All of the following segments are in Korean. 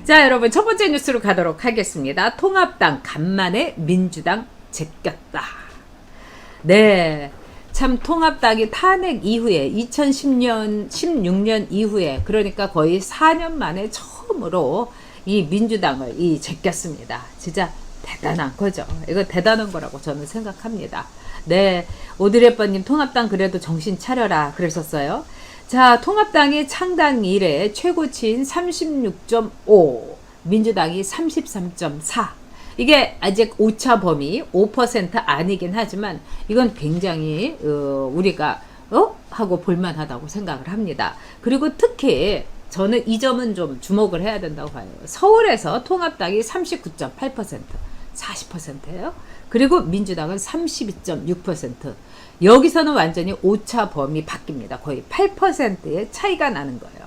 자, 여러분 첫 번째 뉴스로 가도록 하겠습니다. 통합당 간만에 민주당 제꼈다. 네, 참 통합당이 탄핵 이후에 2010년 16년 이후에, 그러니까 거의 4년 만에 처음으로 이 민주당을 제꼈습니다. 진짜 대단한 거죠. 이거 대단한 거라고 저는 생각합니다. 네, 오드레버님 통합당 그래도 정신 차려라 그러셨어요. 자, 통합당이 창당 이래 최고치인 36.5, 민주당이 33.4. 이게 아직 오차 범위 5% 아니긴 하지만 이건 굉장히 우리가 하고 볼만하다고 생각을 합니다. 그리고 특히 저는 이 점은 좀 주목을 해야 된다고 봐요. 서울에서 통합당이 39.8%, 40%예요. 그리고 민주당은 32.6%. 여기서는 완전히 오차 범위 바뀝니다. 거의 8%의 차이가 나는 거예요.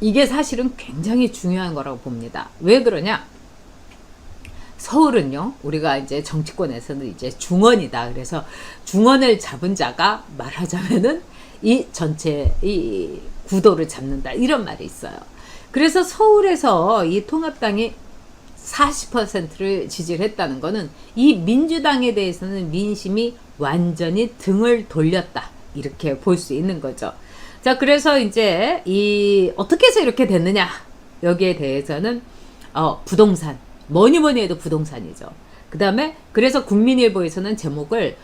이게 사실은 굉장히 중요한 거라고 봅니다. 왜 그러냐? 서울은요, 우리가 이제 정치권에서는 이제 중원이다. 그래서 중원을 잡은 자가 말하자면은 이 전체 이 구도를 잡는다. 이런 말이 있어요. 그래서 서울에서 이 통합당이 40%를 지지를 했다는 거는 이 민주당에 대해서는 민심이 완전히 등을 돌렸다. 이렇게 볼 수 있는 거죠. 자, 그래서 이제 어떻게 해서 이렇게 됐느냐? 여기에 대해서는 부동산. 뭐니 해도 부동산이죠. 그 다음에 그래서 국민일보에서는 제목을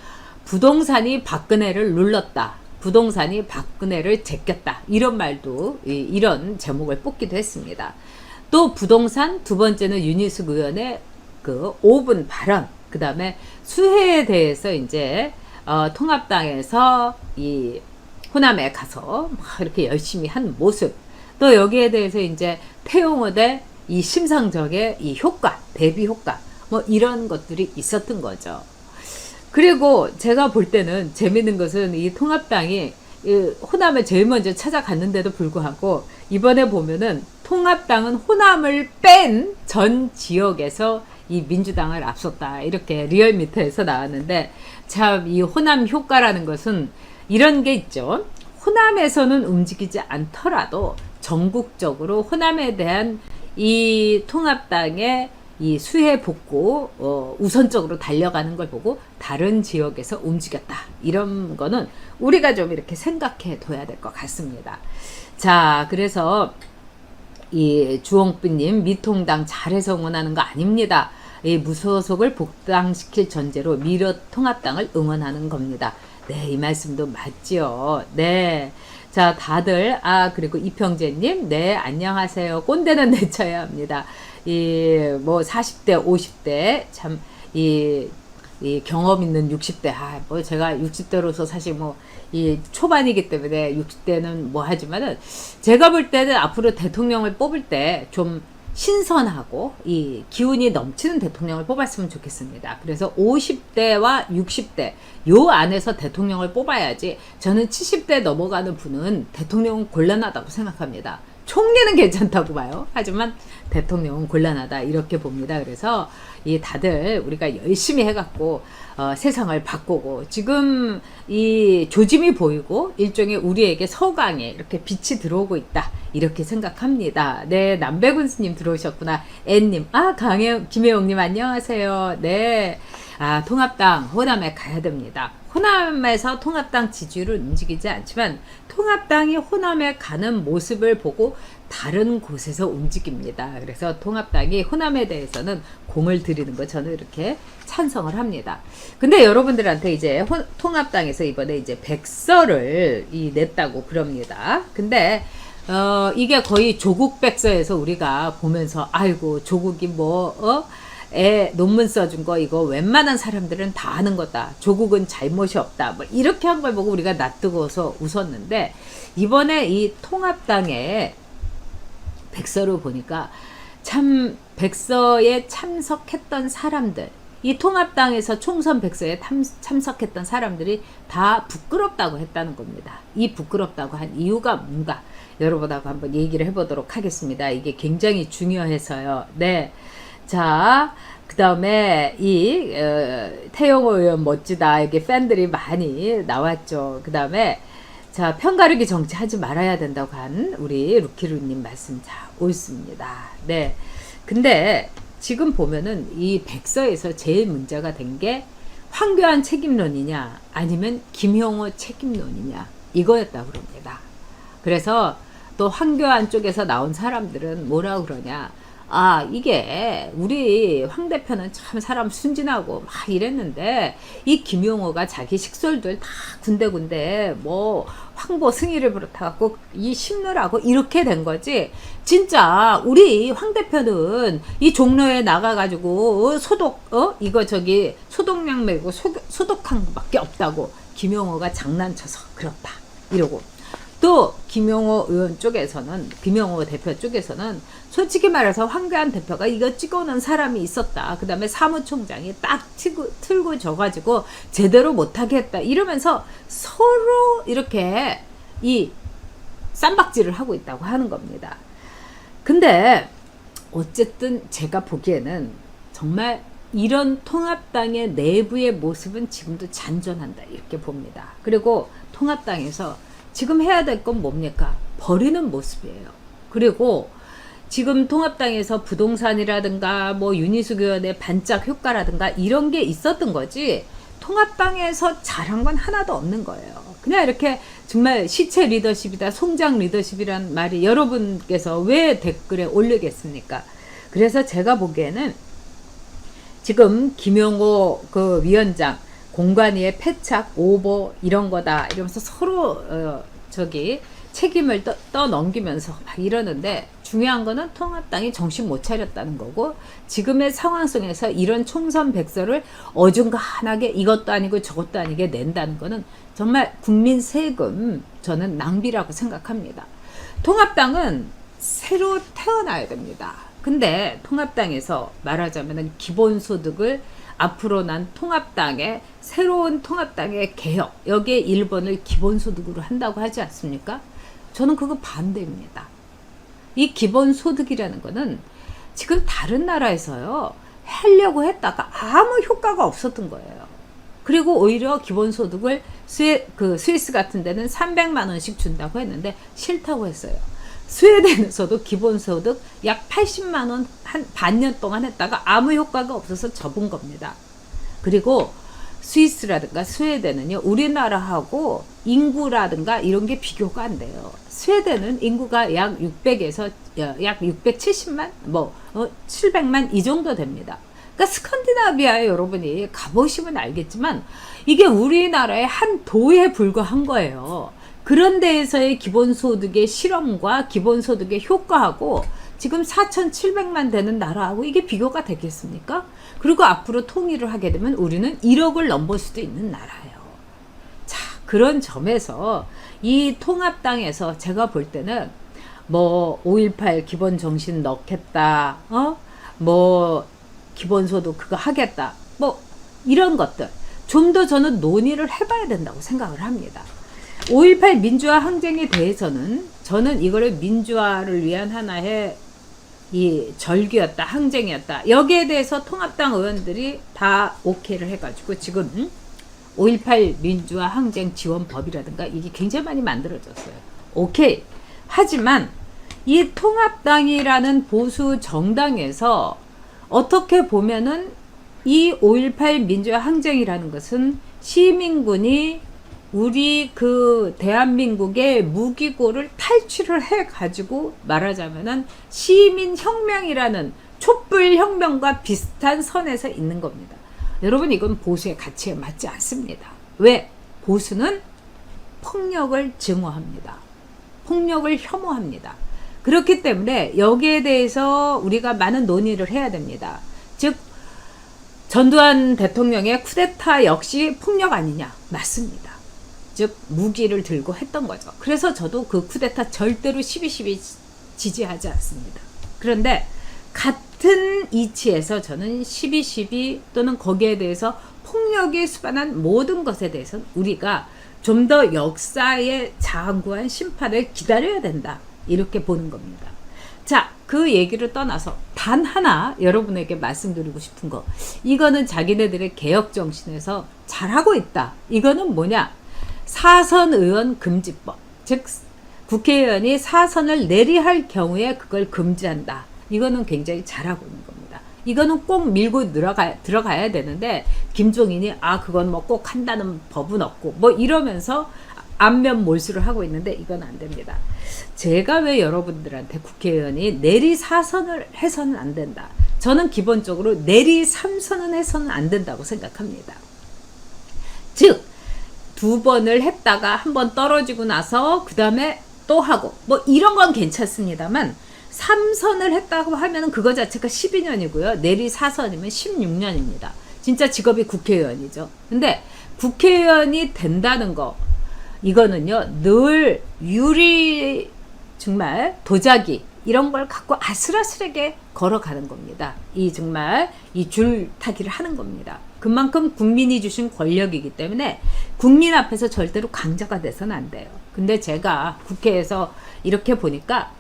부동산이 박근혜를 눌렀다. 부동산이 박근혜를 제꼈다. 이런 말도 이런 제목을 뽑기도 했습니다. 또 부동산, 두 번째는 윤희숙 의원의 그 5분 발언, 그 다음에 수해에 대해서 이제 통합당에서 이 호남에 가서 막 이렇게 열심히 한 모습, 또 여기에 대해서 이제 태용호대 이 심상정의 이 효과, 대비 효과, 뭐 이런 것들이 있었던 거죠. 그리고 제가 볼 때는 재밌는 것은 이 통합당이 호남을 제일 먼저 찾아갔는데도 불구하고 이번에 보면은 통합당은 호남을 뺀 전 지역에서 이 민주당을 앞섰다. 이렇게 리얼미터에서 나왔는데 참 이 호남 효과라는 것은 이런 게 있죠. 호남에서는 움직이지 않더라도 전국적으로 호남에 대한 이 통합당의 이 수해 복구 우선적으로 달려가는 걸 보고 다른 지역에서 움직였다. 이런 거는 우리가 좀 이렇게 생각해 둬야 될 것 같습니다. 자, 그래서 이 주홍빛님 미통당 잘해서 응원하는 거 아닙니다. 이 무소속을 복당시킬 전제로 미래통합당을 응원하는 겁니다. 네, 이 말씀도 맞지요. 네. 자, 다들 그리고 이평재님, 네, 안녕하세요. 꼰대는 내쳐야 합니다. 뭐 40대, 50대 참 이 경험 있는 60대, 뭐 제가 60대로서 사실 뭐 이 초반이기 때문에 60대는 뭐 하지만은 제가 볼 때는 앞으로 대통령을 뽑을 때 좀 신선하고 이 기운이 넘치는 대통령을 뽑았으면 좋겠습니다. 그래서 50대와 60대 요 안에서 대통령을 뽑아야지. 저는 70대 넘어가는 분은 대통령은 곤란하다고 생각합니다. 총리는 괜찮다고 봐요. 하지만 대통령은 곤란하다 이렇게 봅니다. 그래서 이 다들 우리가 열심히 해갖고 세상을 바꾸고 지금 이 조짐이 보이고 일종의 우리에게 서강에 이렇게 빛이 들어오고 있다 이렇게 생각합니다. 네, 남배군스님 들어오셨구나. N님, 김혜용님 안녕하세요. 네, 통합당 호남에 가야 됩니다. 호남에서 통합당 지지율은 움직이지 않지만 통합당이 호남에 가는 모습을 보고 다른 곳에서 움직입니다. 그래서 통합당이 호남에 대해서는 공을 들이는 거 저는 이렇게 찬성을 합니다. 근데 여러분들한테 이제 통합당에서 이번에 이제 백서를 냈다고 그럽니다. 근데 이게 거의 조국 백서에서 우리가 보면서 아이고 조국이 논문 써준 거 이거 웬만한 사람들은 다 아는 거다. 조국은 잘못이 없다. 뭐 이렇게 한 걸 보고 우리가 낯뜨거워서 웃었는데 이번에 이 통합당의 백서를 보니까 참 백서에 참석했던 사람들, 이 통합당에서 총선 백서에 참석했던 사람들이 다 부끄럽다고 했다는 겁니다. 이 부끄럽다고 한 이유가 뭔가 여러분하고 한번 얘기를 해보도록 하겠습니다. 이게 굉장히 중요해서요. 네. 자, 그 다음에 이 태영호 의원 멋지다. 이게 팬들이 많이 나왔죠. 그 다음에 자, 편가르기 정치 하지 말아야 된다고 한 우리 루키루님 말씀 자 옳습니다. 네. 근데 지금 보면은 이 백서에서 제일 문제가 된 게 황교안 책임론이냐 아니면 김용호 책임론이냐 이거였다고 그럽니다. 그래서 또 황교안 쪽에서 나온 사람들은 뭐라 그러냐, 아 이게 우리 황 대표는 참 사람 순진하고 막 이랬는데 이 김용호가 자기 식솔들 다 군데군데 뭐 황보 승희를 비롯해갖고 이 심느라고 이렇게 된 거지, 진짜 우리 황 대표는 이 종로에 나가가지고 소독 이거 저기 소독약 메고 소독한 것밖에 없다고 김용호가 장난쳐서 그렇다 이러고, 또 김용호 의원 쪽에서는, 김용호 대표 쪽에서는 솔직히 말해서 황교안 대표가 이거 찍어놓은 사람이 있었다. 그 다음에 사무총장이 딱 틀고 져가지고 제대로 못하게 했다. 이러면서 서로 이렇게 이 쌈박질을 하고 있다고 하는 겁니다. 근데 어쨌든 제가 보기에는 정말 이런 통합당의 내부의 모습은 지금도 잔존한다 이렇게 봅니다. 그리고 통합당에서 지금 해야 될 건 뭡니까? 버리는 모습이에요. 그리고 지금 통합당에서 부동산이라든가 뭐 윤희숙 의원의 반짝 효과라든가 이런 게 있었던 거지, 통합당에서 잘한 건 하나도 없는 거예요. 그냥 이렇게 정말 시체 리더십이다, 송장 리더십이란 말이 여러분께서 왜 댓글에 올리겠습니까? 그래서 제가 보기에는 지금 김용호 그 위원장 공관위의 패착, 오보 이런 거다 이러면서 서로 저기 책임을 떠넘기면서 막 이러는데, 중요한 거는 통합당이 정신 못 차렸다는 거고, 지금의 상황 속에서 이런 총선 백서를 어중간하게 이것도 아니고 저것도 아니게 낸다는 거는 정말 국민 세금 저는 낭비라고 생각합니다. 통합당은 새로 태어나야 됩니다. 근데 통합당에서 말하자면 기본소득을 앞으로 난 통합당의 새로운 통합당의 개혁, 여기에 1번을 기본소득으로 한다고 하지 않습니까? 저는 그거 반대입니다. 이 기본소득이라는 거는 지금 다른 나라에서요 하려고 했다가 아무 효과가 없었던 거예요. 그리고 오히려 기본소득을 스위스 같은 데는 300만 원씩 준다고 했는데 싫다고 했어요. 스웨덴에서도 기본소득 약 80만 원 한 반년 동안 했다가 아무 효과가 없어서 접은 겁니다. 그리고 스위스라든가 스웨덴은요, 우리나라하고 인구라든가 이런 게 비교가 안 돼요. 스웨덴은 인구가 약 600에서 약 670만, 700만 이 정도 됩니다. 그러니까 스칸디나비아에 여러분이 가보시면 알겠지만 이게 우리나라의 한 도에 불과한 거예요. 그런 데에서의 기본소득의 실험과 기본소득의 효과하고 지금 4,700만 되는 나라하고 이게 비교가 되겠습니까? 그리고 앞으로 통일을 하게 되면 우리는 1억을 넘볼 수도 있는 나라예요. 자, 그런 점에서 이 통합당에서 제가 볼 때는 뭐 5.18 기본정신 넣겠다, 뭐 기본소득 그거 하겠다, 뭐 이런 것들 좀 더 저는 논의를 해봐야 된다고 생각을 합니다. 5.18 민주화 항쟁에 대해서는 저는 이거를 민주화를 위한 하나의 이 절기였다, 항쟁이었다. 여기에 대해서 통합당 의원들이 다 오케이를 해가지고 지금 5.18 민주화 항쟁 지원법이라든가 이게 굉장히 많이 만들어졌어요. 오케이. 하지만 이 통합당이라는 보수 정당에서 어떻게 보면은 이 5.18 민주화 항쟁이라는 것은 시민군이 우리 그 대한민국의 무기고를 탈취를 해가지고 말하자면은 시민혁명이라는 촛불혁명과 비슷한 선에서 있는 겁니다. 여러분, 이건 보수의 가치에 맞지 않습니다. 왜? 보수는 폭력을 증오합니다. 폭력을 혐오합니다. 그렇기 때문에 여기에 대해서 우리가 많은 논의를 해야 됩니다. 즉 전두환 대통령의 쿠데타 역시 폭력 아니냐? 맞습니다. 즉 무기를 들고 했던 거죠. 그래서 저도 그 쿠데타 절대로 12.12 지지하지 않습니다. 그런데 같은 이치에서 저는 12.12 또는 거기에 대해서 폭력이 수반한 모든 것에 대해서는 우리가 좀 더 역사의 장구한 심판을 기다려야 된다, 이렇게 보는 겁니다. 자, 그 얘기를 떠나서 단 하나 여러분에게 말씀드리고 싶은 거. 이거는 자기네들의 개혁 정신에서 잘하고 있다. 이거는 뭐냐? 사선 의원 금지법. 즉 국회의원이 사선을 내리할 경우에 그걸 금지한다. 이거는 굉장히 잘하고 있는 겁니다. 이거는 꼭 밀고 들어가야 되는데 김종인이 그건 뭐 꼭 한다는 법은 없고 뭐 이러면서 안면 몰수를 하고 있는데 이건 안 됩니다. 제가 왜 여러분들한테 국회의원이 내리 4선을 해서는 안 된다. 저는 기본적으로 내리 3선은 해서는 안 된다고 생각합니다. 즉 2번을 했다가 한 번 떨어지고 나서 그 다음에 또 하고 뭐 이런 건 괜찮습니다만 3선을 했다고 하면 그거 자체가 12년이고요. 내리 4선이면 16년입니다. 진짜 직업이 국회의원이죠. 근데 국회의원이 된다는 거 이거는요 늘 유리 정말 도자기 이런 걸 갖고 아슬아슬하게 걸어가는 겁니다. 이 정말 이 줄타기를 하는 겁니다. 그만큼 국민이 주신 권력이기 때문에 국민 앞에서 절대로 강자가 돼서는 안 돼요. 근데 제가 국회에서 이렇게 보니까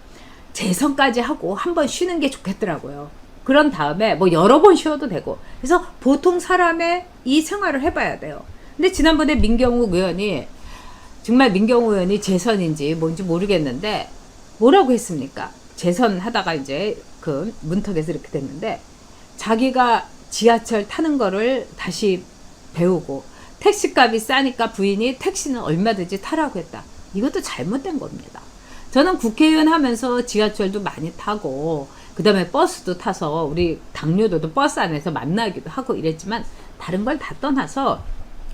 재선까지 하고 한번 쉬는 게 좋겠더라고요. 그런 다음에 뭐 여러 번 쉬어도 되고 그래서 보통 사람의 이 생활을 해봐야 돼요. 근데 지난번에 민경욱 의원이 정말 민경욱 의원이 재선인지 뭔지 모르겠는데 뭐라고 했습니까? 재선하다가 이제 그 문턱에서 이렇게 됐는데 자기가 지하철 타는 거를 다시 배우고 택시값이 싸니까 부인이 택시는 얼마든지 타라고 했다. 이것도 잘못된 겁니다. 저는 국회의원 하면서 지하철도 많이 타고 그 다음에 버스도 타서 우리 당뇨도도 버스 안에서 만나기도 하고 이랬지만 다른 걸 다 떠나서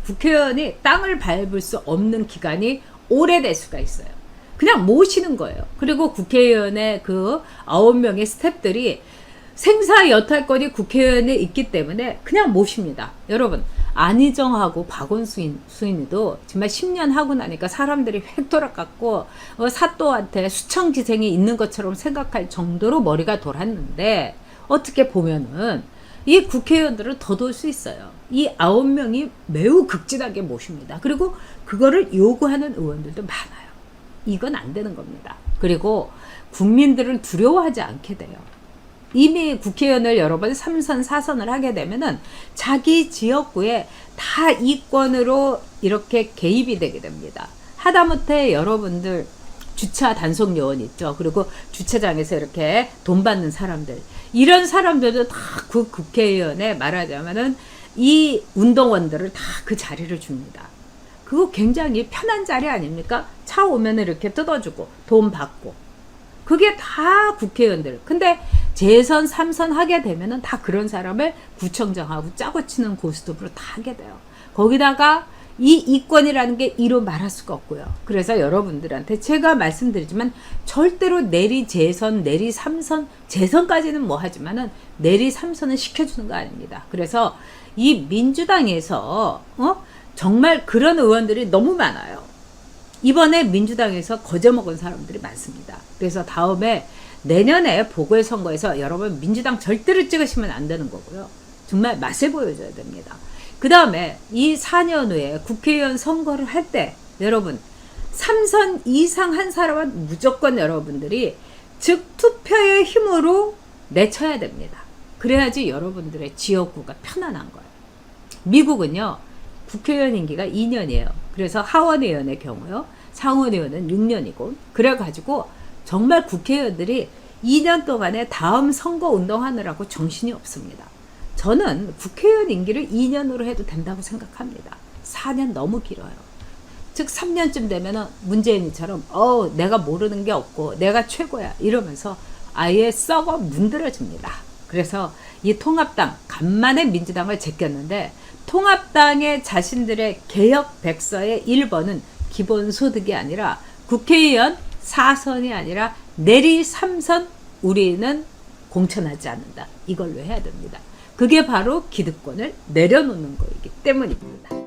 국회의원이 땅을 밟을 수 없는 기간이 오래될 수가 있어요. 그냥 모시는 거예요. 그리고 국회의원의 그 9명의 스태프들이 생사여탈권이 국회의원에 있기 때문에 그냥 모십니다. 여러분 안희정하고 박원순이도 정말 10년 하고 나니까 사람들이 획 돌아갔고 사또한테 수청기생이 있는 것처럼 생각할 정도로 머리가 돌았는데 어떻게 보면은 이 국회의원들을 더 돌 수 있어요. 이 9명이 매우 극진하게 모십니다. 그리고 그거를 요구하는 의원들도 많아요. 이건 안 되는 겁니다. 그리고 국민들을 두려워하지 않게 돼요. 이미 국회의원을 여러 번 3선, 4선을 하게 되면은 자기 지역구에 다 이권으로 이렇게 개입이 되게 됩니다. 하다못해 여러분들 주차 단속 요원 있죠. 그리고 주차장에서 이렇게 돈 받는 사람들. 이런 사람들도 다 그 국회의원에 말하자면은 이 운동원들을 다 그 자리를 줍니다. 그거 굉장히 편한 자리 아닙니까? 차 오면 이렇게 뜯어주고 돈 받고. 그게 다 국회의원들. 근데 재선 3선 하게 되면은 다 그런 사람을 구청장하고 짜고 치는 고스톱으로 다 하게 돼요. 거기다가 이 이권이라는 게 이로 말할 수가 없고요. 그래서 여러분들한테 제가 말씀드리지만 절대로 내리 재선, 내리 3선, 재선까지는 뭐 하지만은 내리 3선은 시켜주는 거 아닙니다. 그래서 이 민주당에서 정말 그런 의원들이 너무 많아요. 이번에 민주당에서 거저먹은 사람들이 많습니다. 그래서 다음에 내년에 보궐선거에서 여러분 민주당 절대로 찍으시면 안 되는 거고요. 정말 맛을 보여줘야 됩니다. 그 다음에 이 4년 후에 국회의원 선거를 할 때 여러분 3선 이상 한 사람은 무조건 여러분들이 즉 투표의 힘으로 내쳐야 됩니다. 그래야지 여러분들의 지역구가 편안한 거예요. 미국은요. 국회의원 임기가 2년이에요. 그래서 하원의원의 경우요. 상원의원은 6년이고 그래가지고 정말 국회의원들이 2년 동안에 다음 선거 운동하느라고 정신이 없습니다. 저는 국회의원 임기를 2년으로 해도 된다고 생각합니다. 4년 너무 길어요. 즉 3년쯤 되면은 문재인이처럼 내가 모르는 게 없고 내가 최고야 이러면서 아예 썩어 문드러집니다. 그래서 이 통합당 간만에 민주당을 제꼈는데 통합당의 자신들의 개혁 백서의 1번은 기본소득이 아니라 국회의원 4선이 아니라 내리 3선 우리는 공천하지 않는다. 이걸로 해야 됩니다. 그게 바로 기득권을 내려놓는 거이기 때문입니다.